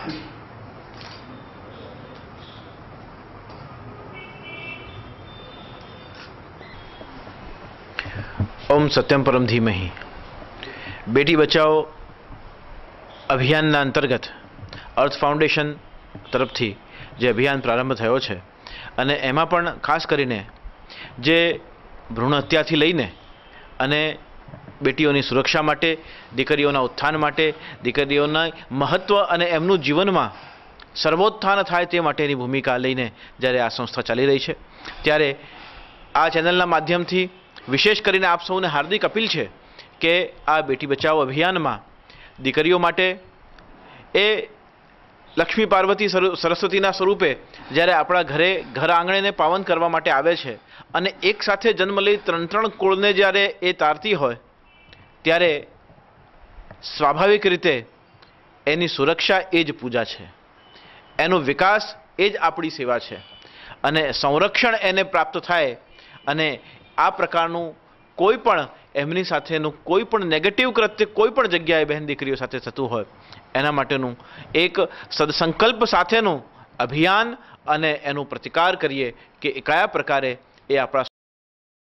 ओम सत्यम परम धीमहि। बेटी बचाओ अभियान अंतर्गत अर्थ फाउंडेशन तरफथी जे अभियान प्रारंभ थयो छे अने एमां पण खास करीने जे भ्रूण हत्याथी लईने अने बेटीओनी सुरक्षा माटे, दीकरीओना उत्थान माटे, दीकरीओना महत्व अने एमनुं जीवनमां सर्वोत्थान थाय ते माटेनी भूमिका लईने ज्यारे आ संस्था चाली रही है त्यारे आ चेनलना माध्यमथी विशेष करीने आप सौने हार्दिक अपील है कि आ बेटी बचाओ अभियान में दीकरीओ माटे ए लक्ष्मी पार्वती सरस्वतीना स्वरूपे ज्यारे आपणा घरे घर आंगणे ने पावन करवा माटे आवे छे अने एक साथे जन्म लई त्रण कुळने ज्यारे ए तारती होय त्यारे स्वाभाविक रीते एनी सुरक्षा ए ज पूजा छे, एनो विकास ए ज आपणी सेवा छे अने संरक्षण एने प्राप्त थाय अने आ प्रकारનું कोईपण एमनी साथेનું कोईपण नेगेटिव कृत्य कोईपण जग्याए बहन दीकरीओ साथे थतुं होय एना माटेનું एक सदसंकल्प साथेનું अभियान अने एनो प्रतिकार करीए कि कया प्रकारे ए आपणा